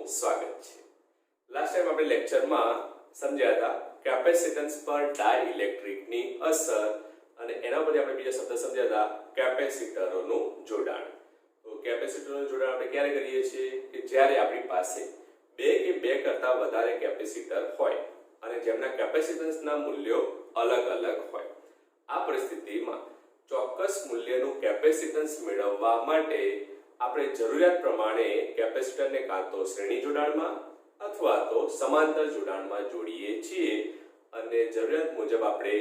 સ્વાગત છે। Last time આપણે લેક્ચરમાં સમજ્યા હતા કેપેસિટન્સ પર ડાઇલેક્ટ્રિકની અસર અને એના પરથી આપણે બીજા શબ્દ સમજ્યા હતા કેપેસિટરોનું જોડાણ। તો કેપેસિટરનું જોડાણ આપણે ક્યારે કરીએ છીએ કે જ્યારે આપણી પાસે બે કે બે કરતા વધારે કેપેસિટર હોય અને જેમના કેપેસિટન્સના મૂલ્યો અલગ અલગ હોય। આ પરિસ્થિતિમાં ચોક્કસ મૂલ્યનું કેપેસિટન્સ મેળવવા માટે આપણે જરૂરિયાત પ્રમાણે કેપેસિટરને કાં તો શ્રેણી જોડાણમાં અથવા તો સમાંતર જોડાણમાં જોડીએ છીએ અને જરૂરિયાત મુજબ આપણે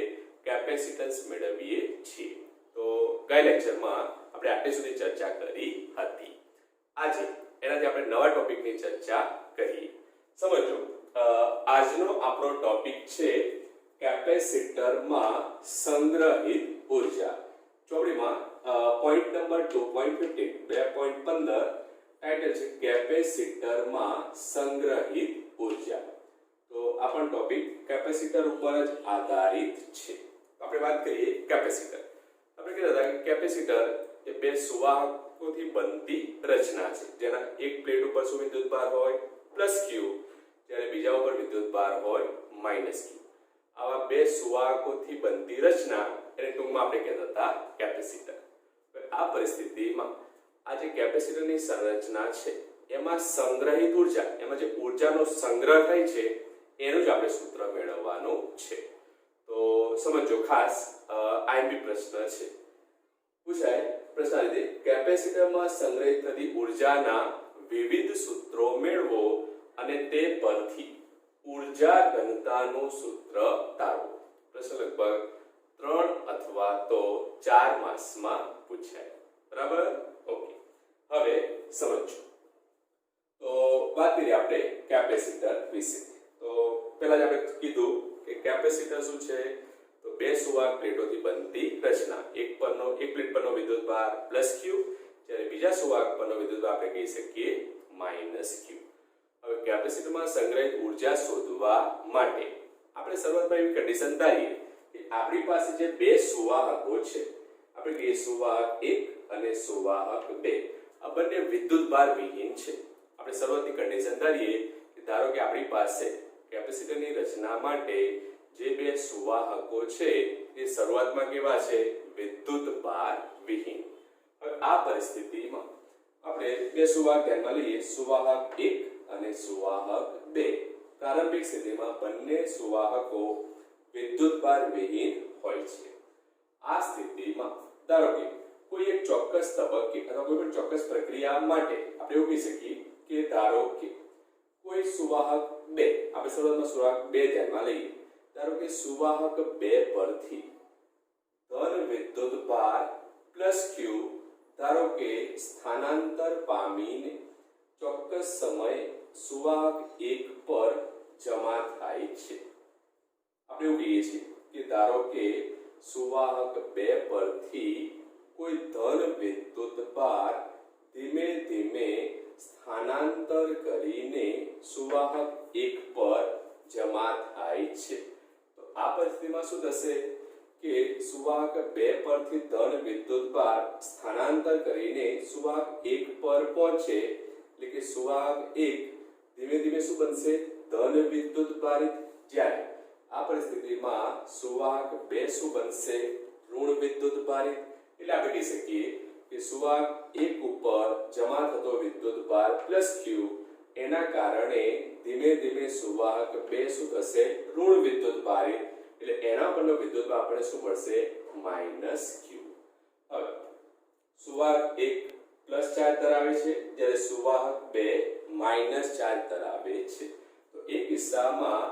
કેપેસિટન્સ મેળવીએ છીએ। તો ગયા લેક્ચરમાં આપણે આટલી સુધી ચર્ચા કરી હતી। આજે એનાથી આપણે નવા ટોપિકની ચર્ચા કરીએ। સમજો આજનો આપણો ટોપિક છે કેપેસિટરમાં સંગ્રહિત ઉર્જા। ચોપડીમાં પોઈન્ટ નંબર 2.15 2.15 ટાઇટલ છે કેપેસિટરમાં સંગ્રહિત ઉર્જા। તો આ પણ ટોપિક કેપેસિટર ઉપર જ આધારિત છે। આપણે વાત કરીએ કેપેસિટર। આપણે કીધા હતા કે કેપેસિટર એ બે સુવાહકોથી બનતી રચના છે જેના એક પ્લેટ ઉપર શું વિદ્યુતભાર હોય +q જ્યારે બીજા ઉપર વિદ્યુતભાર હોય -q। આવા બે સુવાહકોથી બનતી રચના એને ટૂંકમાં આપણે કહેતા હતા કેપેસિટર। આ પરિસ્થિતિમાં આ જે કેપેસિટરની સંરચના છે એમાં સંગ્રહિત ઉર્જા એમાં જે ઉર્જાનો સંગ્રહ થાય છે એનું જ આપણે સૂત્ર મેળવવાનું છે। તો સમજો ખાસ આઈએમપી પ્રશ્ન છે પૂછાય પ્રશ્ન રીતે કેપેસિટરમાં સંગ્રહિત થતી ઉર્જાના વિવિધ સૂત્રો મેળવો અને તે પરથી ઉર્જા ઘનતાનું સૂત્ર તારવો। પ્રશ્ન લગભગ 3 અથવા તો 4 માર્ક્સમાં પૂછાય। બરાબર ઓકે। હવે સમજો તો વાત કરીએ આપણે કેપેસિટર વિશે। તો પહેલા જ આપણે કીધું કે કેપેસિટર શું છે તો બે સુવાહક પ્લેટોથી બનતી રચના। એક પ્લેટ પરનો વિદ્યુતભાર +q જ્યારે બીજા સુવાહક પરનો વિદ્યુતભાર આપણે કહી શકીએ -q। હવે કેપેસિટરમાં સંગ્રહિત ઉર્જા શોધવા માટે આપણે શરૂઆતમાં એવી કન્ડિશન ધારીએ કે આપણી પાસે જે બે સુવાહકો છે આપણે કહીએ સુવાહક 1 અને સુવાહક 2 આ બંને વિદ્યુતભાર વિહીન છે। આપણે શરૂઆતની કન્ડિશન ધારીએ કે ધારો કે આપણી પાસે કેપેસિટરની રચના માટે જે બે સુવાહકો છે એ શરૂઆતમાં કેવા છે વિદ્યુતભાર વિહીન। હવે આ પરિસ્થિતિમાં આપણે બે સુવાહક ધ્યાનમાં લઈએ સુવાહક 1 અને સુવાહક 2। પ્રારંભિક સ્થિતિમાં બંને સુવાહકો વિદ્યુતભાર વિહીન હોય છે। આ સ્થિતિમાં ધારો કે કોઈ એક ચોક્કસ તબક્કે અથવા કોઈ પણ ચોક્કસ પ્રક્રિયા માટે આપણે એવું કહી શકીએ કે ધારો કે કોઈ સુવાહક 2 આપણે શરૂઆતમાં સુવાહક 2 ધ્યાનમાં લઈએ ધારો કે સુવાહક 2 પરથી ધન વિદ્યુતભાર +q ધારો કે સ્થાનાંતર પામીને ચોક્કસ સમય સુવાહક 1 પર જમા થાય છે। આપણે એવું કહીએ છીએ કે ધારો કે સુવાહક 2 પરથી કોઈ ધન વિદ્યુતભાર ધીમે ધીમે સ્થાનાંતર કરીને સુવાહક 1 પર જમા થાય છે। તો આ પરિસ્થિતિમાં શું થશે કે સુવાહક 2 પરથી ધન વિદ્યુતભાર સ્થાનાંતર કરીને સુવાહક 1 પર પહોંચે એટલે કે સુવાહક 1 ધીમે ધીમે શું બનશે ધન વિદ્યુતભારિત જ્યારે આ પરિસ્થિતિમાં સુવાહક 2 શું બનશે ઋણ વિદ્યુતભારિત। એટલે આપણે કહી શકીએ કે સુવાહક 1 ઉપર જમા થતો વિદ્યુતભાર +q એના કારણે ધીમે ધીમે સુવાહક 2 શું થશે ઋણ વિદ્યુતભારિત એટલે એના પરનો વિદ્યુતભાર આપણને શું મળશે -q। હવે સુવાહક 1 પ્લસ ચાર્જ ધરાવે છે જ્યારે સુવાહક 2 ચાર્જ ધરાવે છે। તો એ કિસ્સામાં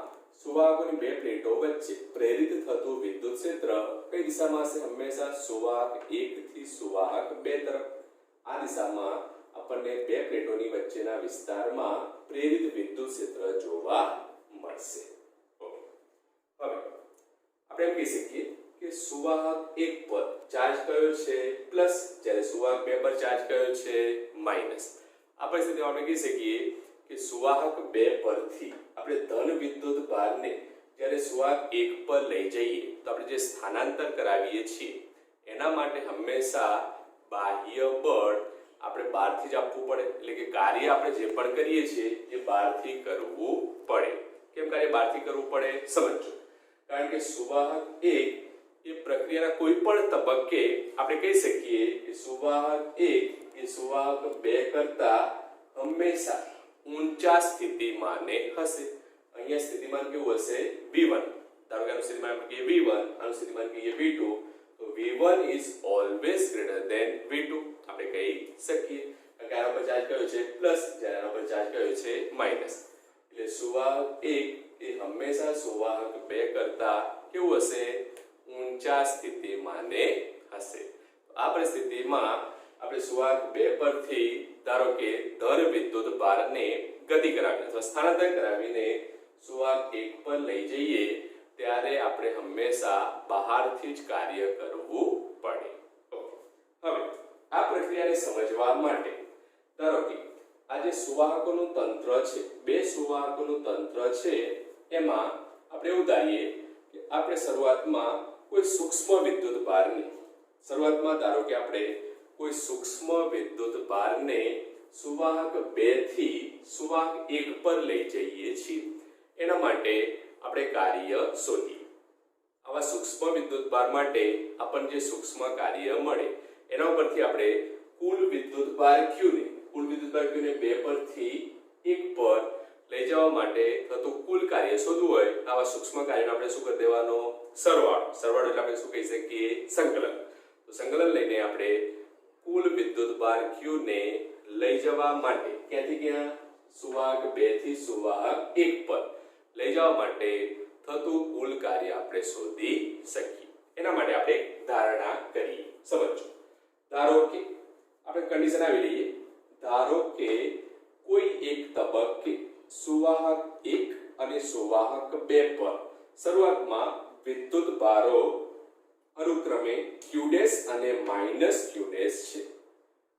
સુવાહકોની બે પ્લેટો વચ્ચે પ્રેરિત થતું વિદ્યુત ક્ષેત્ર કઈ દિશામાં હશે હંમેશા સુવાહક 1 થી સુવાહક 2 તરફ। આ દિશામાં આપણને બે પ્લેટોની વચ્ચેના વિસ્તારમાં પ્રેરિત વિદ્યુત ક્ષેત્ર જોવા મળશે। હવે આપણે એમ કહી શકીએ કે સુવાહક 1 પર ચાર્જ કયો છે પ્લસ જ્યારે સુવાહક 2 પર ચાર્જ કયો છે માઈનસ। આ પરિસ્થિતિમાં આપણે કહી શકીએ કે સુવાહક 2 પરથી આપણે ધન વિદ્યુતભારને જ્યારે સુવાહક 1 પર લઈ જઈએ તો આપણે જે સ્થાનાંતર કરાવીએ છીએ એના માટે હંમેશા બાહ્ય બળ આપણે બહારથી જ આપવું પડે, એટલે કે કાર્ય આપણે જે પણ કરીએ છીએ એ બહારથી કરવું પડે. કેમ કાર્ય બહારથી કરવું પડે સમજો. કારણ કે સુવાહક 1 એ પ્રક્રિયાના કોઈ પણ તબક્કે આપણે કહી શકીએ કે સુવાહક 1 એ સુવાહક 2 કરતા હંમેશા ઊંચા સ્થિતિમાને હશે. અહીંયા સ્થિતિમાન કેવું હશે? V1. ધારો કે આનું સ્થિતિમાન આપણે કહીએ V1, આનું સ્થિતિમાન કહીએ V2, તો V1 is always greater than V2 આપણે કહી શકીએ. કારણ કે આના પર ચાર્જ કયો છે? પ્લસ, જ્યારે આના પર ચાર્જ કયો છે? માઈનસ. એટલે સુવાહક 1 એ હંમેશા સુવાહક 2 કરતા કેવું હશે? ઊંચા સ્થિતિમાને હશે. આ પરિસ્થિતિમાં આપણે સુવાહક 2 પરથી ધારો કે ધન વિદ્યુત ભારને ગતિ કરાવીને અથવા સ્થાનાંતર કરાવીને સુવાહક 1 પર લઈ જઈએ ત્યારે આપણે હંમેશા બહારથી જ કાર્ય કરવું પડે. હવે આ પ્રક્રિયાને સમજવા માટે ધારો કે આ જે સુવાહકોનું તંત્ર છે, બે સુવાહકોનું તંત્ર છે, એમાં આપણે એવું ધારીએ કે આપણે શરૂઆતમાં કોઈ સૂક્ષ્મ વિદ્યુત ભારને ધારો કે આપણે કોઈ સૂક્ષ્મ વિદ્યુત ભારને સુવાહક 2 થી સુવાહક 1 પર લઈ જઈએ છીએ. એના માટે આપણે કાર્ય શોધીએ. આવા સૂક્ષ્મ વિદ્યુત ભાર માટે આપણને જે સૂક્ષ્મ કાર્ય મળે એના ઉપરથી આપણે કુલ વિદ્યુત ભાર Q ને 2 પરથી 1 પર લઈ જવા માટે થતું કુલ કાર્ય શોધવું હોય આવા સૂક્ષ્મ કાર્યનો આપણે શું કરી દેવાનો? સરવાળો એટલે આપણે શું કહી શકીએ? સંકલન. તો સંકલન લઈને આપણે કુલ વિદ્યુત ભાર Q ને લઈ જવા માટે ક્યાંથી ક્યાં? સુવાહક 2 થી સુવાહક 1 પર લઈ જવા માટે થતું કુલ કાર્ય આપણે શોધી શકીએ. એના માટે આપણે ધારણા કરીએ. સમજો. ધારો કે આપણે કન્ડિશન આવી લઈએ. ધારો કે કોઈ એક તબક્કે સુવાહક 1 અને સુવાહક 2 પર શરૂઆતમાં વિદ્યુત ભારો અનુક્રમે Q' અને -Q' છે.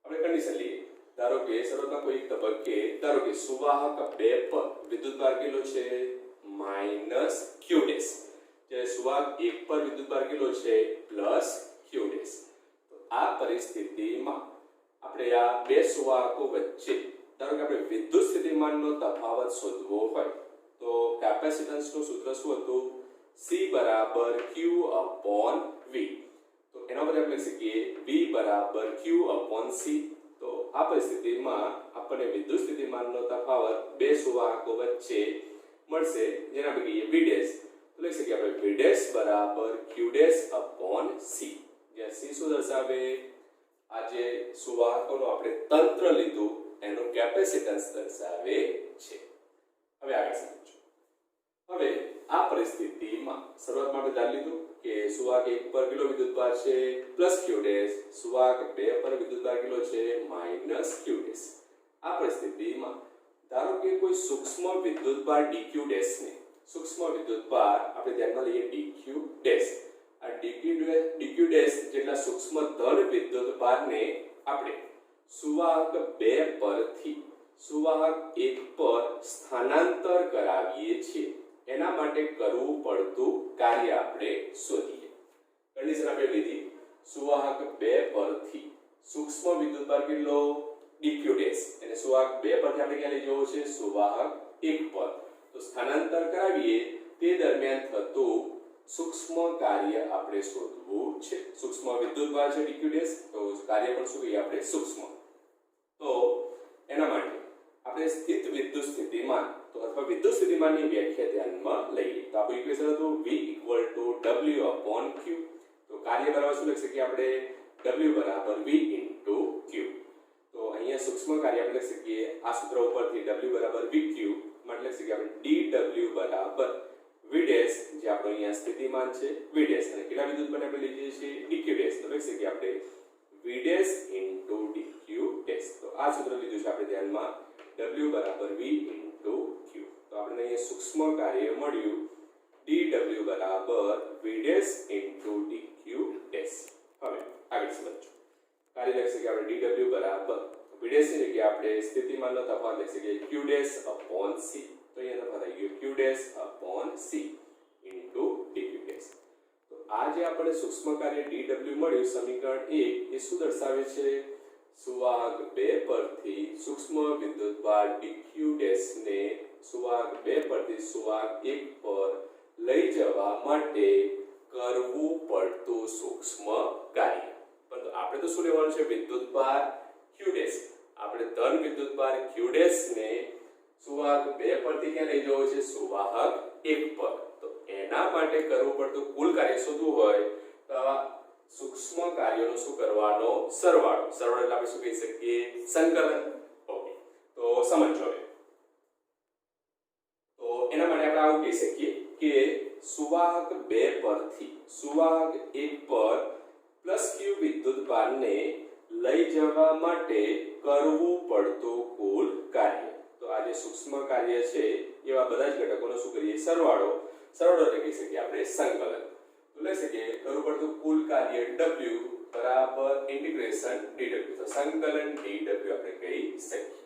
આપણે કન્ડિશન લઈએ. ધારો કે શરૂઆતમાં કોઈ એક તબક્કે ધારો કે સુવાહક 2 પર વિદ્યુત ભાર કેટલો છે? -Q'. જ્યારે સુવાહક 1 પર વિદ્યુત ભાર કેટલો છે? +Q'. તો આ પરિસ્થિતિમાં આપણે આ બે સુવાહકો વચ્ચે ધારો કે આપણે વિદ્યુત સ્થિતિમાનનો તફાવત શોધવો હોય તો કેપેસિટન્સનું સૂત્ર શું હતું? C = Q/V. તો એના પર આપણે લખી શકીએ V = Q/C. તો આ પરિસ્થિતિમાં આપણને વિદ્યુત સ્થિતિમાનનો તફાવત બે સુવાહકો વચ્ચે મળશે જેને આપણે કહીએ V'. તો લખી શકીએ આપણે V' = Q'/C. જ્યાં C શું દર્શાવે? આ જે સુવાહકોનો આપણે તંત્ર લીધું એનું કેપેસિટન્સ દર્શાવે છે. હવે આગળ સમજો. હવે આ પરિસ્થિતિમાં શરૂઆતમાં આપણે ધારી લીધું કે સુવાહક 1 પર કેટલો વિદ્યુત ભાર છે? +Q'. સુવાહક 2 પર વિદ્યુત ભાર કેટલો છે? -Q'. આ પરિસ્થિતિમાં ધારો કે કોઈ સૂક્ષ્મ વિદ્યુત ભાર dq' ને સૂક્ષ્મ વિદ્યુત ભાર આપણે ધ્યાનમાં લઈએ dq'. આ dq' જેટલા સૂક્ષ્મ ધન વિદ્યુત ભારને આપણે સુવાહક 2 પરથી સુવાહક 1 પર સ્થાનાંતર કરાવીએ છીએ. એના માટે કરવું પડતું કાર્ય આપણે શોધીએ. કન્ડિશન આપણે લીધી સુવાહક 2 પરથી સૂક્ષ્મ વિદ્યુત ભાર કેટલો? dq'. અને સુવાહક 2 પરથી આપણે ક્યાં લઈ જવો છે? સુવાહક 1 પર. તો સ્થાનાંતર કરાવીએ તે દરમિયાન થતું સૂક્ષ્મ કાર્ય આપણે શોધવું છે. સૂક્ષ્મ વિદ્યુત ભાર છે dq'. તો કાર્ય પણ શું કહીએ આપણે? સૂક્ષ્મ. તો એના માટે આપણે સ્થિત વિદ્યુત સ્થિતિમાન તો અથવા વિદ્યુત સ્થિતિમાનની વ્યાખ્યા ધ્યાનમાં લઈએ. તો આપણું ઇક્વેશન હતું V = W/Q. તો કાર્ય બરાબર શું લખી શકીએ આપણે? W = V * Q. તો અહીંયા સૂક્ષ્મ કાર્ય આપણે લખી શકીએ આ સૂત્ર ઉપરથી W = VQ માટે લખી શકીએ આપણે dW = V' જે આપણો અહીંયા સ્થિતિમાન છે V' અને કેટલા વિદ્યુત ભારને આપણે લઈએ છીએ? dq'. તો લખી શકીએ આપણે V' * dq'. તો આ સૂત્ર લીધું છે આપણે ધ્યાનમાં W = V * Q. તો આપણે અહીંયા સૂક્ષ્મ કાર્ય મળ્યું dW = V' * dq'. હવે આગળ સમજો. કાર્ય લખી શકીએ આપણે dW = V' ની જગ્યાએ આપણે સ્થિતિમાનનો તફાવત લખી શકીએ Q'/C. તો અહીંયા તફાવત આવી ગયો Q'/C * dq'. તો આ જે આપણે સૂક્ષ્મ કાર્ય dW મળ્યું સમીકરણ 1 એ શું દર્શાવે છે? સુવાહક 2 પરથી સૂક્ષ્મ વિદ્યુતભાર dq' ને સુવાહક 2 પરથી સુવાહક 1 પર લઈ જવા માટે કરવું પડતું સૂક્ષ્મ કાર્ય. પરંતુ આપણે તો શું લેવાનું છે? વિદ્યુતભાર q'. આપણે ધન વિદ્યુતભાર q' ને સુવાહક 2 પરથી ક્યાં લઈ જવો છે? સુવાહક 1 પર. તો એના માટે કરવું પડતું કુલ કાર્ય શોધવું હોય તો સૂક્ષ્મ કાર્યોનો શું કરવાનો? સરવાળો. સરવાળો એટલે આપણે શું કહી શકીએ? સંકલન. ઓકે, તો સમજો હવે. તો એના માટે આપણે આવું કહી શકીએ કે સુવાહક 2 પરથી સુવાહક 1 પર પ્લસ q વિદ્યુતભારને લઈ જવા માટે કરવું પડતું કુલ કાર્ય. તો આ જે સૂક્ષ્મ કાર્ય છે એવા બધા જ ઘટકોનો શું કરીએ? સરવાળો. સરવાળો એટલે કહી શકીએ આપણે સંકલન. તો લઈ શકીએ કરવું પડતું કુલ કાર્ય w બરાબર ઇન્ટિગ્રેશન dw. તો સંકલન dw આપણે કહી શકીએ.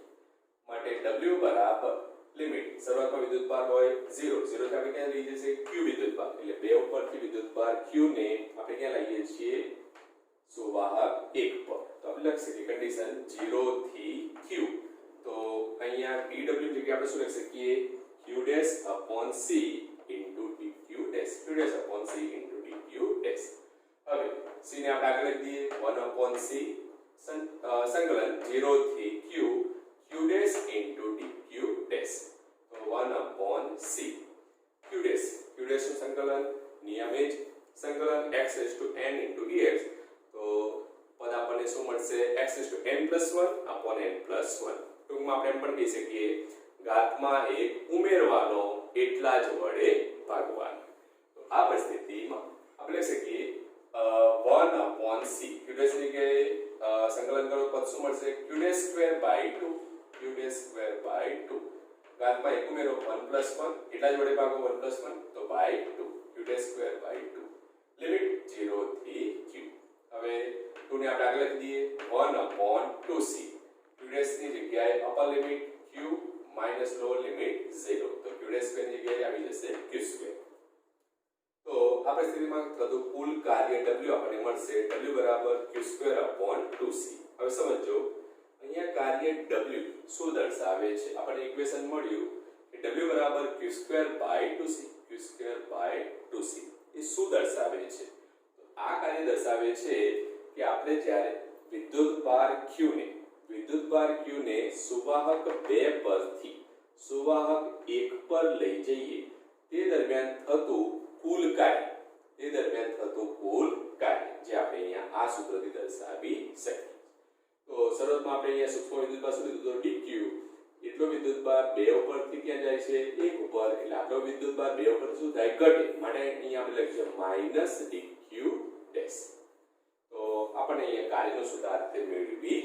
માટે w બરાબર લિમિટ શરૂઆતમાં વિદ્યુતભાર હોય 0 0 થી આપણે ક્યાં લઈ જશે? q વિદ્યુતભાર. એટલે 2 ઉપરથી વિદ્યુતભાર q ને આપણે ક્યાં લઈએ છીએ? સુવાહક 1 પર. તો આપણે લખી શકીએ કન્ડિશન 0 થી q. તો અહીંયા dw ની જગ્યાએ આપણે શું લખી શકીએ? q' c into dq'. q' upon c into dq'. હવે c ને આપણે આગળ લખી દઈએ 1/c સંકલન 0 થી q q' into dq'. તો 1/c q'. q' નું સંકલન નિયમે જ સંકલન x to n into dx. તો પદ આપણને શું મળશે? x to n+1 upon n+1. ટૂંકમાં આપણે એમ પણ કહી શકીએ ઘાતમાં 1 ઉમેરવાનો એટલા જ વડે ભાગવાનો. તો આ પરિસ્થિતિમાં આપણે લખી શકીએ 1/c q' ની કે સંકલન કરો પદ શું મળશે? q²/2 q²/2 ઘાતમાં 1 ઉમેરો 1+1 એટલા જ વડે ભાગો 1+1 તો /2 q²/2 લિમિટ 0 થી q. હવે 2 ને આપણે આગળ લખી દઈએ 1/2c q' ની જગ્યાએ upper limit q minus lower limit 0. તો q² ની જગ્યાએ આવી જશે q². તો આ પરિસ્થિતિમાં થતું કુલ કાર્ય w આપણને મળશે w બરાબર q²/2c. હવે સમજો અહીંયા કાર્ય w શું દર્શાવે છે? આપણને ઇક્વેશન મળ્યું કે w બરાબર q²/2c q²/2c એ શું દર્શાવે છે? તો આ કાર્ય દર્શાવે છે કે આપણે જ્યારે વિદ્યુતભાર q ને સુવાહક 2 પરથી સુવાહક 1 પર લઈ જઈએ તે દરમિયાન થતું કુલ કાર્ય જે આપણે અહીંયા આ સૂત્રથી દર્શાવી શકીએ. તો શરૂઆતમાં આપણે અહીંયા સૂક્ષ્મ વિદ્યુતભાર શું લીધું તો dq. એટલો વિદ્યુતભાર 2 ઉપરથી ક્યાં જાય છે? 1 ઉપર. એટલે આપણો વિદ્યુતભાર 2 ઉપર શું થાય? ઘટે. માટે અહીંયા આપણે લખીશું -dq'. તો આપણે અહીંયા કાર્યનો સૂત્ર આ રીતે મેળવી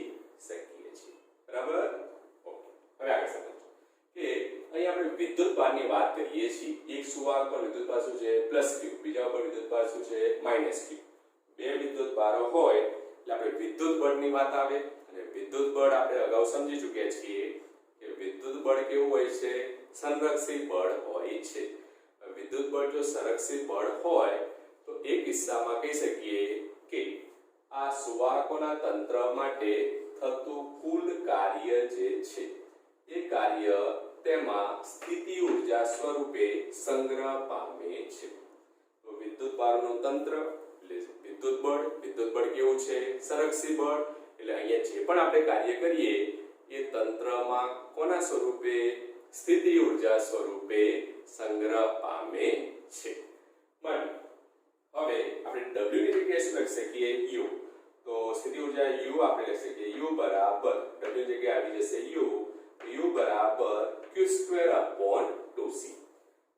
શકીએ છીએ. બરાબર? ઓકે. હવે આગળ સમજો કે અહીંયા આપણે વિદ્યુતભારની વાત કરીએ છીએ. એક સુવાહક પર વિદ્યુતભાર શું છે? +q. બીજા પર વિદ્યુતભાર શું છે? -q. બે વિદ્યુતભારો હોય એટલે આપણે વિદ્યુત બળની વાત આવે. અને વિદ્યુત બળ આપણે અગાઉ સમજી ચૂક્યા છીએ કે વિદ્યુત બળ કેવું હોય છે? સંરક્ષી બળ હોય છે. વિદ્યુત બળ જો સંરક્ષી બળ હોય તો એ કિસ્સામાં કહી શકીએ કે આ સુવાહકોના તંત્ર માટે થતું કુલ કાર્ય જે છે એ કાર્ય તેમાં સ્થિતિ ઊર્જા સ્વરૂપે સંગ્રહ પામે છે. તો વિદ્યુતભારનું તંત્ર એટલે વિદ્યુત બળ કેવું છે? સંરક્ષી બળ. એટલે અહીંયા જે પણ આપણે કાર્ય કરીએ એ તંત્રમાં કોના સ્વરૂપે? સ્થિતિ ઊર્જા સ્વરૂપે સંગ્રહ પામે છે. હવે આપણે w ની જગ્યાએ શું લખી શકીએ? u. તો સ્થિતિ ઊર્જા u આપણે લખી શકીએ u બરાબર w ની જગ્યાએ આવી જશે u બરાબર q²/2c.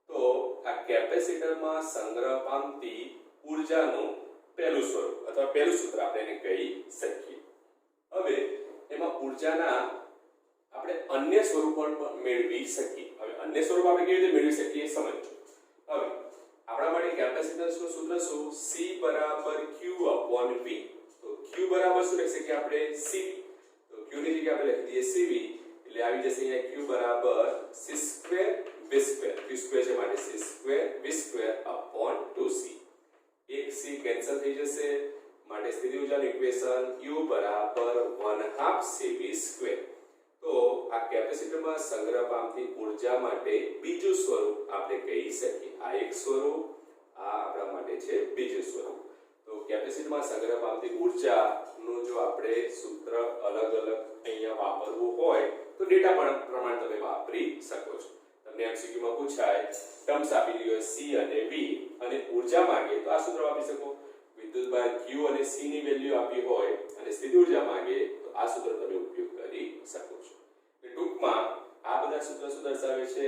તો આ કેપેસિટરમાં સંગ્રહ પામતી ઊર્જાનું પહેલું સ્વરૂપ અથવા પહેલું સૂત્ર આપણે એને કહી શકીએ. હવે એમાં ઊર્જાના આપણે અન્ય સ્વરૂપ પણ મેળવી શકીએ. હવે અન્ય સ્વરૂપ આપણે કેવી રીતે મેળવી શકીએ સમજો. હવે આપણા માટે કેપેસિટન્સનું સૂત્ર શું? C બરાબર q/v. તો q બરાબર શું લખી શકીએ આપણે? cv. તો q ની જગ્યાએ આપણે લખી દઈએ cv. એટલે આવી જશે અહીંયા q બરાબર c²v². q² છે માટે c²v²/2c. એક c કેન્સલ થઈ જશે. માટે સ્થિતિ ઊર્જાનું ઇક્વેશન U બરાબર 1/2 CV². તો આ કેપેસિટરમાં સંગ્રહ પામતી ઊર્જા માટે બીજું સ્વરૂપ આપણે કહી શકીએ. આ એક સ્વરૂપ, આ આપણા માટે છે બીજું સ્વરૂપ. તો કેપેસિટરમાં સંગ્રહ પામતી ઊર્જાનું જો આપણે સૂત્ર અલગ અલગ અહીંયા વાપરવું હોય તો ડેટા પણ પ્રમાણ તમે વાપરી શકો છો. તમને MCQ માં પૂછાય, ટર્મ્સ આપી દીધો C અને V અને ઊર્જા માંગે તો આ સૂત્ર વાપરી શકો. વિદ્યુતભાર Q અને C ની વેલ્યુ આપી હોય અને સ્થિતિ ઊર્જા માંગે તો આ સૂત્ર તમે ઉપયોગ કરી શકો છો. ટૂંકમાં આ બધા સૂત્રો શું દર્શાવે છે?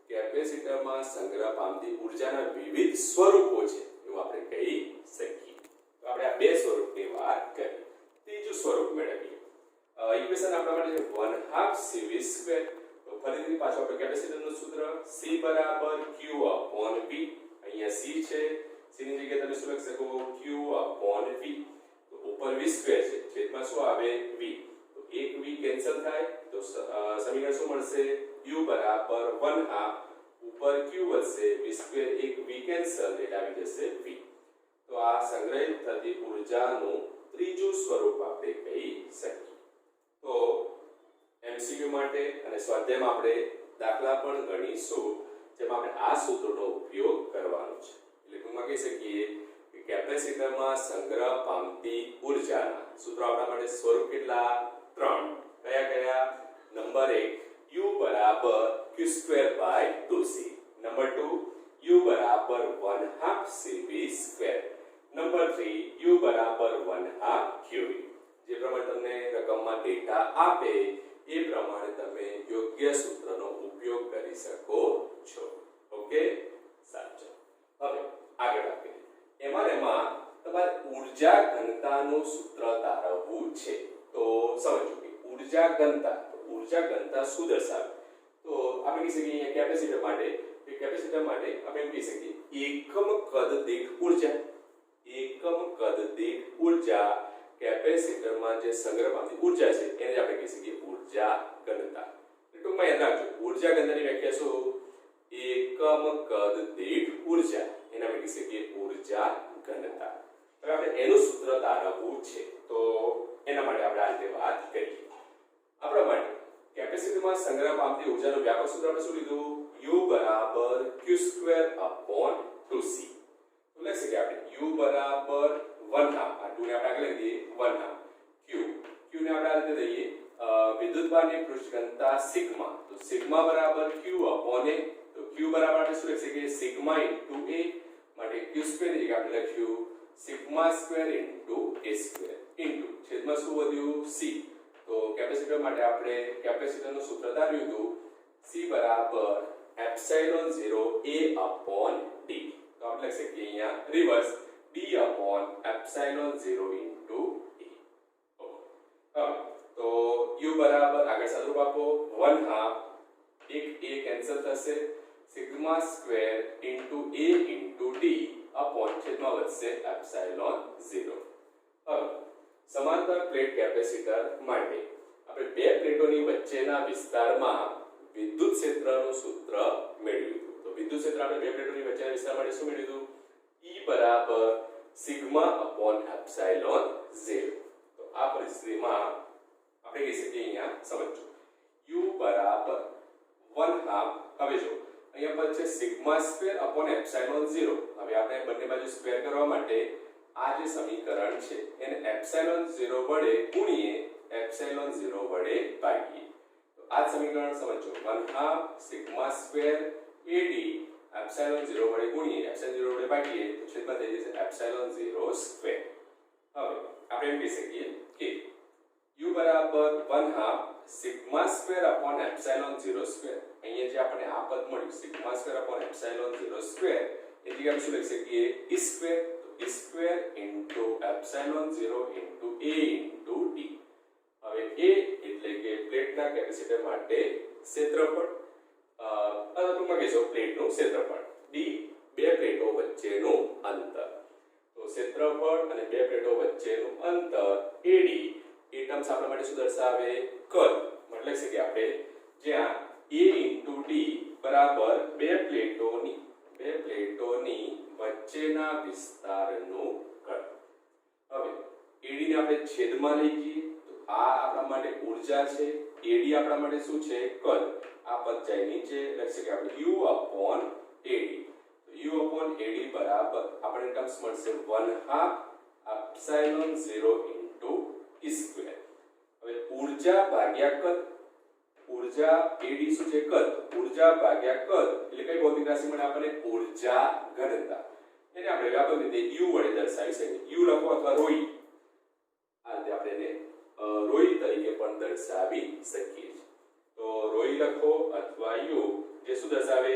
કેપેસિટરમાં સંગ્રહ પામતી ઊર્જાના વિવિધ સ્વરૂપો છે એવું આપણે કહી શકીએ. તો આપણે આ બે સ્વરૂપની વાત કરી. ત્રીજું સ્વરૂપ મેળવીએ. ઇક્વેશન આપણા માટે છે 1/2 CV². તો ફરીથી પાછો આપણે કેપેસિટરનું સૂત્ર C બરાબર Q/V. અહીંયા C છે, C ની જગ્યાએ તમે શું લખી શકો? Q/V. તો ઉપર V² છે, છેદમાં શું આવે? V. તો એક V કેન્સલ થાય તો સમીકરણ શું મળશે? U બરાબર 1/2 ઉપર Q વધશે, V² એક V કેન્સલ એટલે આવી જશે V. તો આ સંગ્રહિત થતી ઊર્જાનું ત્રીજું સ્વરૂપ આપણે કહી શકીએ. તો MCQ માટે અને સ્વાધ્યાયમાં આપણે દાખલા પણ ગણીશું જેમાં આપણે આ સૂત્રનો ઉપયોગ કરવાનો છે. એટલે ટૂંકમાં કહી શકીએ કે કેપેસિટરમાં સંગ્રહ પામતી ઊર્જાના સૂત્રો આપણા માટે સ્વરૂપ કેટલા? 3. કયા કયા? નંબર 1 U બરાબર Q²/2C. નંબર 2 U બરાબર 1/2 CV². નંબર 3 U બરાબર 1/2 QV. જે પ્રમાણે તમને રકમમાં ડેટા આપે એ પ્રમાણે તમે યોગ્ય સૂત્રનો ઉપયોગ કરી શકો છો. ઓકે, સાચું. હવે આગળ આપીએ. એમાં તમારે ઊર્જા ઘનતાનું સૂત્ર તારવવું છે. તો સમજો કે ઊર્જા ઘનતા શું દર્શાવે? તો આપણે કહી શકીએ અહીંયા કેપેસિટર માટે આપણે એમ કહી શકીએ એકમ કદ દીઠ ઊર્જા કેપેસિટરમાં જે સંગ્રહ પામતી ઊર્જા છે એને આપણે કહી શકીએ ઊર્જા ઘનતા. ટૂંકમાં યાદ રાખજો, ઊર્જા ઘનતાની વ્યાખ્યા શું? એકમ કદ દીઠ ઊર્જા, એને આપણે કહી શકીએ ઊર્જા ઘનતા. હવે આપણે એનું સૂત્ર તારવવું છે. તો એના માટે આપણે આ રીતે વાત કરીએ. આપણા માટે કેપેસિટરમાં સંગ્રહ પામતી ઊર્જાનું વ્યાપક સૂત્ર આપણે શું લીધું? U બરાબર Q²/2C. તો લખી શકીએ આપણે U બરાબર 1/2. આ 2 ને આપણે આગળ લઈ દઈએ 1/2. Q ને આપણે આ રીતે દઈએ વિદ્યુતભારની પૃષ્ઠ ઘનતા સિગ્મા. તો સિગ્મા બરાબર Q/A. તો Q બરાબર આપણે શું લખી શકીએ? Sigma * A. માટે Q² ની જગ્યાએ આપણે લખ્યું σ² * A² ઇન્ટુ છેદમાં શું વધ્યું? C. તો કેપેસિટર માટે આપણે કેપેસિટરનું સૂત્ર તાર્યું હતું C બરાબર ε0 A/d. તો આપણે લખી શકીએ અહીંયા રિવર્સ d/ε0 ઇન્ટુ A. તો U બરાબર આગળ સાદુરૂપ આપો 1/2 એક A કેન્સલ થશે σ² into A into d upon છેદમાં વધશે ε0. હવે સમાંતર પ્લેટ કેપેસિટર માટે આપણે બે પ્લેટોની વચ્ચેના વિસ્તારમાં વિદ્યુત ક્ષેત્રનું સૂત્ર મેળવ્યું હતું. તો વિદ્યુત ક્ષેત્ર આપણે બે પ્લેટોની વચ્ચેના વિસ્તાર માટે શું મેળવ્યું હતું? E બરાબર σ/ε0. તો આ પરિસ્થિતિમાં આપણે કહી શકીએ અહીંયા સમજો U બરાબર 1/2. હવે જો અહીંયા પર છે σ²/ε0. હવે આપણે બંને બાજુ સ્ક્વેર કરવા માટે આ જે સમીકરણ છે એને ε0 વડે ગુણીએ, ε0 વડે ભાગીએ. તો આ સમીકરણ સમજો 1/2 σ² AD ε0 વડે ગુણીએ, ε0 વડે ભાગીએ તો છેદમાં થઈ જશે ε0². હવે આપણે એમ કહી શકીએ કે U બરાબર 1/2 σ²/ε0². અહીંયા જે આપણે આ પદ મળ્યું σ²/ε0² એ જગ્યાએ શું લખી શકીએ? E². E² into ε0 into A into d. હવે A એટલે કે પ્લેટના કેપેસિટર માટે ક્ષેત્રફળ, અથવા ટૂંકમાં કહીશું પ્લેટનું ક્ષેત્રફળ. D બે પ્લેટો વચ્ચેનું અંતર. તો ક્ષેત્રફળ અને બે પ્લેટો વચ્ચેનું અંતર AD એ ટર્મ્સ આપણા માટે શું દર્શાવે? કદ. મતલબ છે કે આપણે જ્યાં A into D બરાબર બે પ્લેટોની વચ્ચેના વિસ્તારનું કદ. હવે ईडी ने આપણે છેદમાં લઈ જઈએ તો આ આપણા માટે ઊર્જા છે, એડી આપણા માટે શું છે કદ, આ પદ જાય નીચે લખી શકીએ આપણે u upon ad, તો u upon ad બરાબર આપણે ટર્મ્સ મળશે 1/2 એપ્સિલોન 0 into e સ્ક્વેર. હવે ઊર્જા ભાગ્યા કદ, ઊર્જા એડી શું છે કદ, ઊર્જા ભાગ્યા કદ એટલે કઈ ભૌતિક રાશિ મળે આપણને ઊર્જા ઘનતા, એને આપણે વ્યાપક રીતે u વડે દર્શાવી શકીએ. u લખો અથવા રોઈ, આ રીતે આપણે એને રોઈ તરીકે પણ દર્શાવી શકીએ છીએ. તો રોઈ લખો અથવા u જે શું દર્શાવે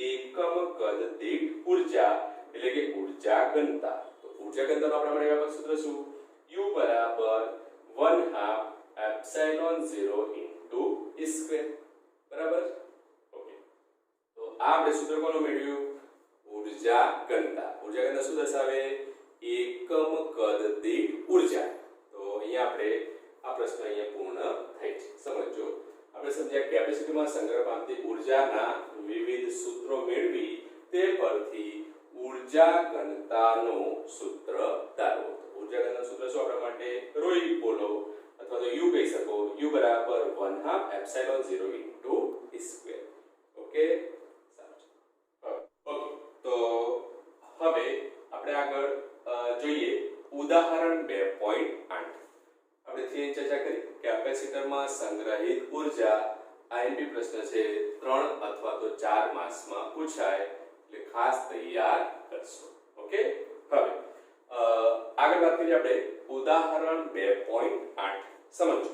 એકમ કદ દીઠ ઊર્જા એટલે કે ઊર્જા ઘનતા. તો ઊર્જા ઘનતાનો આપણા માટે વ્યાપક સૂત્ર શું, u બરાબર 1/2 એપ્સિલોન 0 into e સ્ક્વેર. બરાબર. ઓકે, તો આ આપણે સૂત્ર કોનું મેળવ્યું, ઊર્જા ઘનતા. ઊર્જા ઘનતા શું દર્શાવે એકમ કદ દીઠ ઊર્જા. તો અહીંયા આપણે આ પ્રશ્ન અહીંયા પૂર્ણ થાય છે. સમજો આપણે સમજ્યા કેપેસિટીમાં સંગ્રહ પામતી ઊર્જાના વિવિધ સૂત્રો મેળવી તે પરથી ઊર્જા ઘનતાનું સૂત્ર તારવો. ઊર્જા ઘનતાનું સૂત્ર શું આપણા માટે રોઈ બોલો અથવા તો u કહી શકો, u બરાબર 1/2 epsilon 0 into e square. Okay, okay. તો હવે આપણે આગળ જોઈએ ઉદાહરણ 2.8. આપણે થિયરી ચર્ચા કરી કેપેસિટરમાં સંગ્રહિત ઊર્જા. આઈએમપી પ્રશ્ન છે 3 અથવા તો 4 માર્ક્સમાં પૂછાય એટલે ખાસ તૈયાર કરશો. ઓકે, હવે આગળ વાત કરીએ આપણે ઉદાહરણ 2.8. સમજો.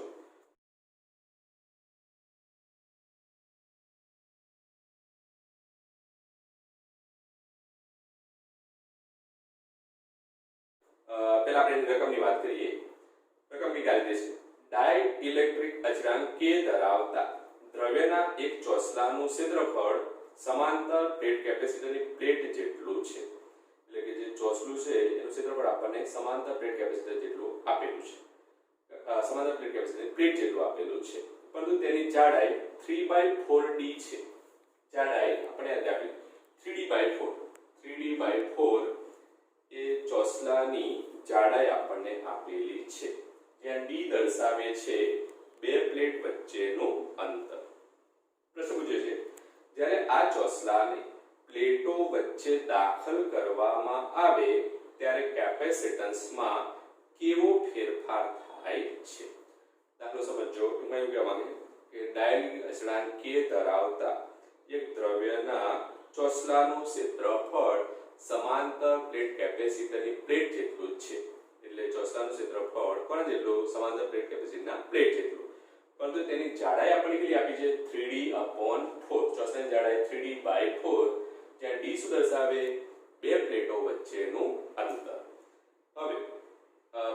પહેલા આપણે રકમની વાત કરીએ. રકમની કાયદે છે ડાઇલેક્ટ્રિક અચળાંક k ધરાવતા દ્રવ્યના એક ચોસલાનું ક્ષેત્રફળ સમાંતર પ્લેટ કેપેસિટરની પ્લેટ જેટલું છે. એટલે કે જે ચોસલું છે એનું ક્ષેત્રફળ આપણને સમાંતર પ્લેટ કેપેસિટર જેટલું આપેલું છે, સમાંતર પ્લેટ કેપેસિટરની પ્લેટ જેટલું આપેલું છે, પરંતુ તેની જાડાઈ 3/4d છે. જાડાઈ આપણે આપી 3d/4, 3d/4 એ ચોસલાની જાડાઈ આપણને આપેલી છે, જ્યાં d દર્શાવે છે બે પ્લેટ વચ્ચેનું અંતર. પ્રશ્ન પૂછે છે જ્યારે આ ચોસલાને પ્લેટો વચ્ચે દાખલ કરવામાં આવે ત્યારે કેપેસિટન્સમાં કેવો ફેરફાર થાય છે. દાખલો સમજો. એમાં એવું કહેવા માંગે કે ડાઇલેક્ટ્રિક અચળાંક k ધરાવતા એક દ્રવ્યના ચોસલાનું ક્ષેત્રફળ સમાંતર પ્લેટ કેપેસિટરની પ્લેટ જેટલું છે. એટલે ચોસલાનું ક્ષેત્રફળ કોના જેટલું, સમાંતર પ્લેટ કેપેસિટરના પ્લેટ જેટલું, પરંતુ તેની જાડાઈ આપણે કેટલી આપી છે 3d/4. ચોસલાની જાડાઈ 3d/4, જ્યાં d શું દર્શાવે બે પ્લેટો વચ્ચેનું અંતર. હવે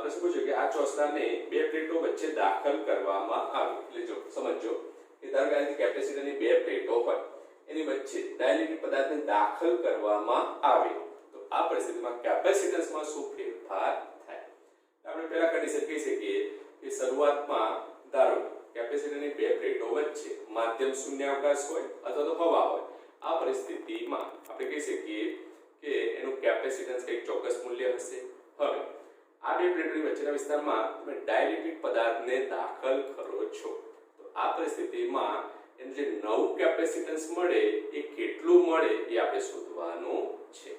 પ્રશ્ન પૂછ્યો કે આ ચોસલાને બે પ્લેટો વચ્ચે દાખલ કરવામાં આવે. એટલે જો સમજો કે ધારો કે આ કેપેસિટરની બે પ્લેટો હોય, એની વચ્ચે ડાઇલેક્ટ્રિક પદાર્થને દાખલ કરવામાં આવે તો આ પરિસ્થિતિમાં કેપેસિટન્સમાં શું ફેરફાર થાય. આપણે પહેલા કન્ડિશન કહી શકીએ કે શરૂઆતમાં ધારો કેપેસિટરની બે પ્લેટો વચ્ચે માધ્યમ શૂન્યાવકાશ હોય અથવા તો હવા હોય. આ પરિસ્થિતિમાં આપણે કહી શકીએ કે એનું કેપેસિટન્સ કંઈક ચોક્કસ મૂલ્ય હશે. હવે આ બે પ્લેટોની વચ્ચેના વિસ્તારમાં તમે ડાઇલેક્ટ્રિક પદાર્થને દાખલ કરો છો તો આ પરિસ્થિતિમાં એનું જે નવું કેપેસિટન્સ મળે એ કેટલું મળે એ આપણે શોધવાનું છે.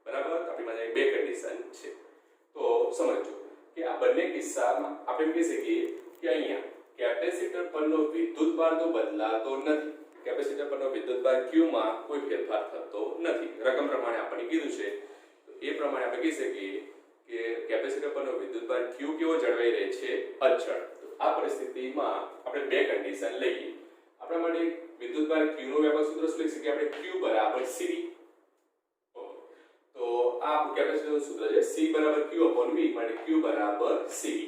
બરાબર. આપણી પાસે બે કન્ડિશન છે. તો સમજો કે આ બંને કિસ્સામાં આપણે એમ કહી શકીએ કે અહીંયા કેપેસિટર પરનો વિદ્યુતભાર તો બદલાતો નથી. કેપેસિટર પરનો વિદ્યુતભાર q માં કોઈ ફેરફાર થતો નથી. રકમ પ્રમાણે આપણને કીધું છે તો એ પ્રમાણે આપણે કહી શકીએ કે કેપેસિટર પરનો વિદ્યુતભાર q કેવો જળવાઈ રહે છે, અચળ. તો આ પરિસ્થિતિમાં આપણે બે કન્ડિશન લઈએ. આપણા માટે વિદ્યુતભાર q નો વ્યાપક સૂત્ર શું લખી શકીએ આપણે, q બરાબર cv. તો આ કેપેસિટરનું સૂત્ર છે c બરાબર q upon v, માટે q બરાબર cv.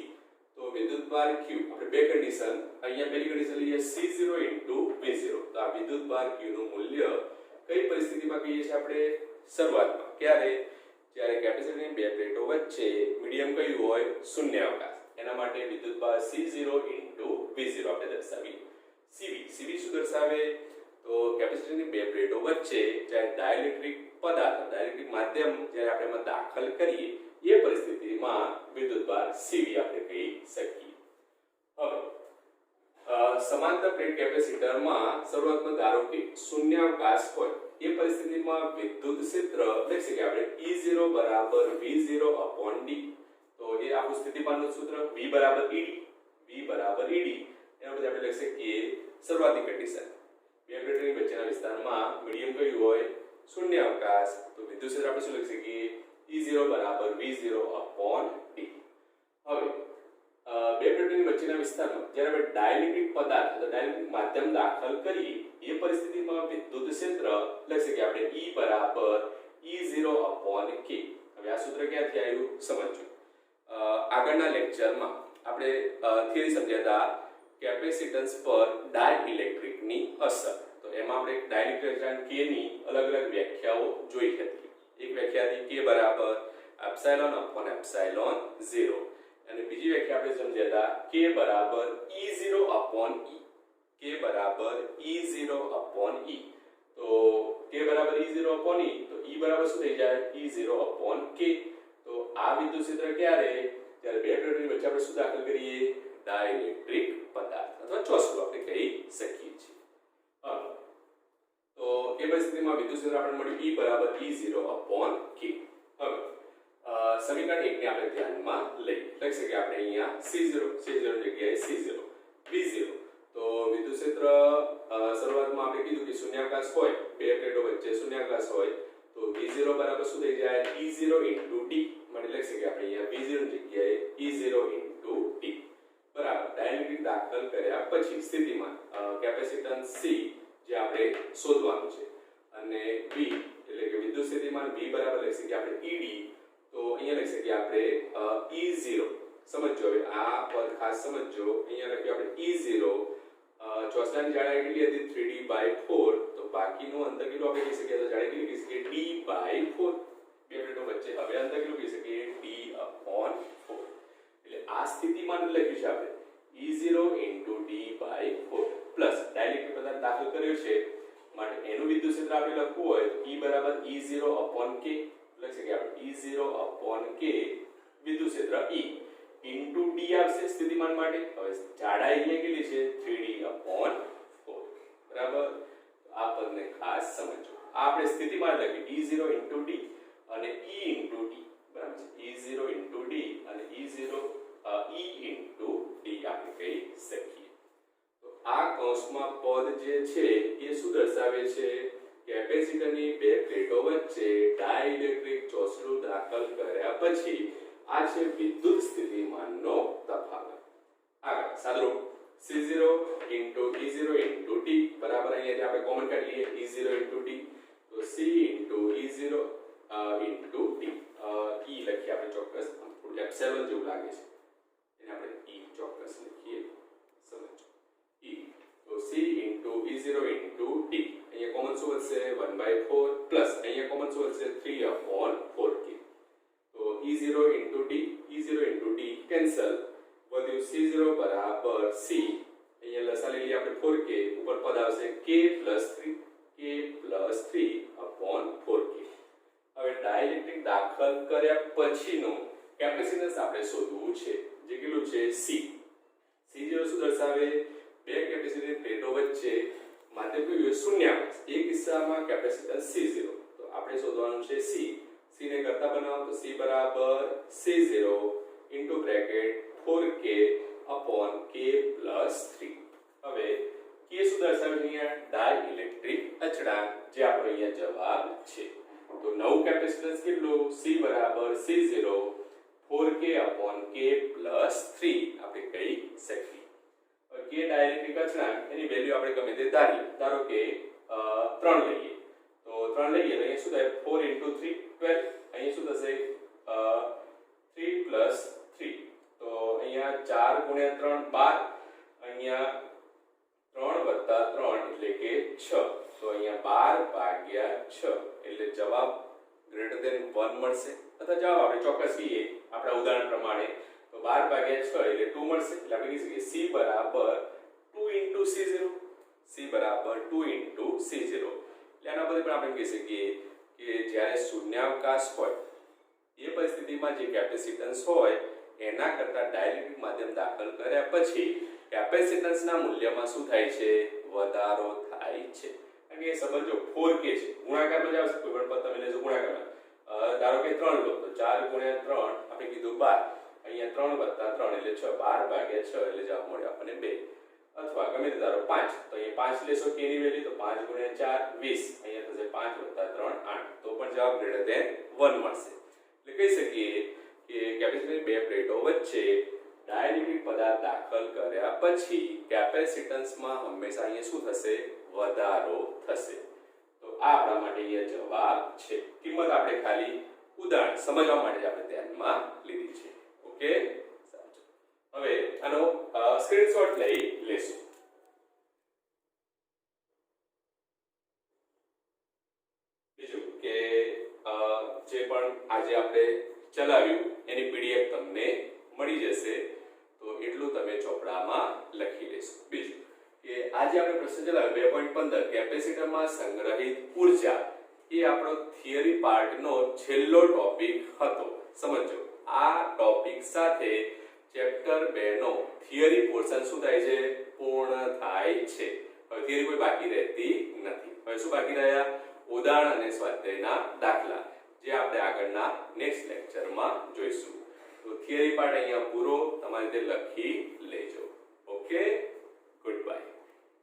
તો વિદ્યુતભાર q આપણે બે કન્ડિશન, અહીંયા પહેલી કન્ડિશન લઈએ c0 into v0. તો આ વિદ્યુતભાર q નું મૂલ્ય કઈ પરિસ્થિતિમાં કહીએ છીએ આપણે, શરૂઆતમાં. ક્યારે, જ્યારે કેપેસિટરની બે પ્લેટો વચ્ચે મીડિયમ કયું હોય, શૂન્યાવકાશ. એના માટે વિદ્યુતભાર c0 into v0 આપણે દર્શાવીએ. cv શું દર્શાવે, તો કેપેસિટરની બે પ્લેટો વચ્ચે જ્યારે ડાઇલેક્ટ્રિક પદાર્થ, ડાઇલેક્ટ્રિક માધ્યમ જ્યારે આપણે એમાં દાખલ કરીએ એ પરિસ્થિતિમાં વિદ્યુતભાર cv समांतर प्लेट कैपेसिटर में शुरुआत में धारो कि शून्यावकाश होय ए परिस्थिति में विद्युत क्षेत्र लखी शकीए आपणे E0 बराबर V0 अपॉन D। तो ये आपनु स्थितिमानનું सूत्र V बराबर ED एना પછી આપણે લખી શકીએ શરૂઆતી કંડીશન બે પ્લેટની વચ્ચેના વિસ્તારમાં મીડિયમ કયું હોય શૂન્યાવકાશ તો વિદ્યુત ક્ષેત્ર આપણે શું લખી શકીએ E0 બરાબર V0 अपॉन D। હવે બે પ્લેટની વચ્ચેના વિસ્તારમાં જ્યારે આપણે ડાઇલેક્ટ્રિક પદાર્થ અથવા ડાઇલેક્ટ્રિક માધ્યમ દાખલ કરીએ એ પરિસ્થિતિમાં વિદ્યુત ક્ષેત્ર લખી શકીએ આપણે E બરાબર E0 अपॉन K। હવે આ સૂત્ર ક્યાંથી આવ્યું સમજજો। આગળના લેક્ચરમાં આપણે થિયરી સમજ્યા હતા કેપેસિટન્સ પર ડાઇલેક્ટ્રિક ની અસર। તો એમાં આપણે ડાઇલેક્ટ્રિક K ની અલગ-અલગ વ્યાખ્યાઓ જોઈ હતી। એક વ્યાખ્યા હતી K બરાબર એપ્સિલોન अपॉन એપ્સિલોન 0 અને બીજી વ્યાખ્યા આપણે સમજ્યા હતા K બરાબર E0 अपॉन E। K બરાબર E0 अपॉन E। તો K બરાબર E0 अपॉन E તો E બરાબર શું થઈ જાય E0 अपॉन K। तो आ विद्युत क्षेत्र क्यारे ત્યારે બે પ્લેટની વચ્ચે આપણે શું દાખલ કરીએ ડાઇલેક્ટ્રિક પદાર્થ અથવા ચોસલું આપણે કહી શકીએ છીએ। તો એ પરિસ્થિતિમાં વિદ્યુત ક્ષેત્ર આપણને મળ્યું E બરાબર E0 अपॉन K। હવે સમીકરણ 1 ને આપણે ધ્યાનમાં લઈએ લખી શકીએ આપણે અહીંયા C0 જગ્યાએ C0 V0। તો વિદ્યુત ક્ષેત્ર શરૂઆતમાં આપણે કીધું કે શૂન્યાવકાશ હોય બે પ્લેટો વચ્ચે શૂન્યાવકાશ હોય तो V0 बराबर શું થઈ જાય E0 * D માટે લખી શકીએ આપણે અહીંયા V0 ની જગ્યાએ E0 * D બરાબર। ડાઇલેક્ટ્રિક દાખલ કર્યા પછી સ્થિતિમાન કેપેસિટન્સ C જે આપણે શોધવાનું છે અને V એટલે કે વિદ્યુત સ્થિતિમાન V બરાબર લખી શકીએ આપણે ED। તો અહીંયા લખી શકીએ આપણે E0 સમજો। હવે આ પદ ખાસ સમજો। અહીંયા લખ્યું આપણે E0 ચોસલાની જાડાઈ કેટલી હતી 3D/4 તો બાકીનું અંતર કેટલું આપણે કહી શકીએ તો જાડાઈ કેટલી કહી શકીએ D/4 બે પ્લેટો વચ્ચે હવે અંતર કેટલું કહી શકીએ D/4 એટલે આ સ્થિતિમાન લખ્યું છે આપણે E0 * D/4 પ્લસ ડાઇલેક્ટ્રિક પદાર્થ દાખલ કર્યો છે માટે એનું વિદ્યુત ક્ષેત્ર આપણે લખવું હોય તો E બરાબર E0 अपॉन K લખી શકીએ આપણે E0 अपॉन K વિદ્યુત ક્ષેત્ર E into D આવશે સ્થિતિમાન માટે। હવે જાડાઈ અહીંયા કેટલી છે 3D/4 બરાબર। આ પદને ખાસ સમજો। આ આપણે સ્થિતિમાન લખી E0 * D અને E * D બરાબર છે E0 * D અને E0 E * D આપણે કહી શકીએ। તો આ કૌંસમાં પદ જે છે એ શું દર્શાવે છે કેપેસિટરની બે પ્લેટો વચ્ચે ડાઇલેક્ટ્રિક ચોસલું દાખલ કર્યા પછી આ છે વિદ્યુત સ્થિતિમાનનો તફાવત। આગળ સાદુરૂપ C0 * E0 * D બરાબર અહીંયા જે આપણે કોમન કાઢી લઈએ E0 * D તો C * E0 * D E લખીએ આપણે ચોક્કસ થોડું એપ્સિલોન જેવું લાગે છે એને આપણે E ચોક્કસ લખીએ સમજો E તો C * E0 * D અહીંયા કોમન શું વધશે 1/4 પ્લસ અહીંયા કોમન શું વધશે 3/4K। तो E0 * D कैंसल વધ્યું C0 બરાબર C અહીંયા લસા લઈ લઈએ આપણે 4K ઉપર પદ આવશે K+3 अपॉन 4K। હવે ડાઇલેક્ટ્રિક દાખલ કર્યા પછીનું કેપેસિટન્સ આપણે શોધવું છે જે કેટલું છે C। C0 શું દર્શાવે બે કેપેસિટર પ્લેટો વચ્ચે માધ્યમ કયું શૂન્યાવકાશ એ કિસ્સામાં કેપેસિટન્સ C0 તો આપણે શોધવાનું છે C। C ने करता बनाओ तो C बराबर C0 into bracket 4K upon K+3। હવે K શું દર્શાવે છે અહીંયા ડાઇલેક્ટ્રિક અચળાંક જે આપણો અહીંયા જવાબ છે। તો નવું કેપેસિટન્સ કેટલું C બરાબર C0 4K upon K+3 આપણે કહી શકીએ। હવે K ડાઇલેક્ટ્રિક અચળાંક એની વેલ્યુ આપણે ગમે તે ધારીએ ધારો કે 3 લઈએ તો 3 લઈએ તો અહીંયા શું થાય 4 * 3 12 અહીં શું થશે 3 + 3 તો અહીંયા 4 * 3 12 અહીંયા 3 + 3 એટલે કે 6 તો અહીંયા 12/6 એટલે જવાબ ગ્રેટર ધેન 1 મળશે અથવા જવાબ આપણે ચોક્કસ કહીએ આપણા ઉદાહરણ પ્રમાણે તો 12/6 એટલે 2 મળશે એટલે આપણે કહી શકીએ C બરાબર 2 * C0 C બરાબર 2 * C0 એટલે આના પરથી પણ આપણે કહી શકીએ કે જ્યારે શૂન્યાવકાશ હોય એ પરિસ્થિતિમાં જે કેપેસિટન્સ હોય એના કરતા ડાઇલેક્ટ્રિક માધ્યમ દાખલ કર્યા પછી કેપેસિટન્સના મૂલ્યમાં શું થાય છે? વધારો થાય છે. કારણ કે એ સંબંધ જો 4k છે, ગુણાકારમાં જ આવશે. કોઈ પણ પદ તમે લેજો ગુણાકારમાં. ધારો કે 3 લો તો 4 ગુણ્યા 3 આપણે કીધું 12. અહીંયા 3 વત્તા 3 એટલે 6. 12 ભાગ્યા 6 એટલે જવાબ મળ્યો આપણને 2. અથવા ગમે તે ધારો 5 તો અહીંયા 5 લેશો k ની વેલ્યુ તો 5 ગુણ્યા 4 20. અહીંયા થશે 5 વત્તા 3 8. તો પણ જવાબ ગ્રેટર ધેન 1 મળશે. એટલે કહી શકીએ કે કેપેસિટરની બે પ્લેટો વચ્ચે ડાઇલેક્ટ્રિક પદાર્થ દાખલ કર્યા પછી કેપેસિટન્સમાં હંમેશા અહીંયા શું થશે? વધારો થશે. તો આ આપણા માટે અહીંયા જવાબ છે. કિંમત આપણે ખાલી ઉદાહરણ સમજવા માટે આપણે ધ્યાનમાં લીધી છે. ઓકે, હવે આનો સ્ક્રીનશોટ લઈ લેશું. બીજું કે જે પણ આજે આપણે ચલાવ્યું એની પીડીએફ તમને મળી જશે, તો એટલું તમે ચોપડામાં લખી લેશો. બીજું કે આજે આપણે પ્રશ્ન ચલાવ્યો 2.15 કેપેસિટરમાં સંગ્રહિત ઉર્જા, એ આપણો થિયરી પાર્ટનો છેલ્લો ટોપિક હતો. સમજો, આ ટોપિક સાથે ચેપ્ટર 2 નો થિયરી પોર્શન શું થાય છે? પૂર્ણ થાય છે. હવે થિયરી કોઈ બાકી રહેતી નથી. હવે શું બાકી રહ્યા? ઉદાહરણ અને સ્વાધ્યાયના દાખલા, જે આપણે આગળના નેક્સ્ટ લેક્ચરમાં જોઈશું. તો થિયરી પાર્ટ અહીંયા પૂરો, તમારે તે લખી લેજો. ઓકે.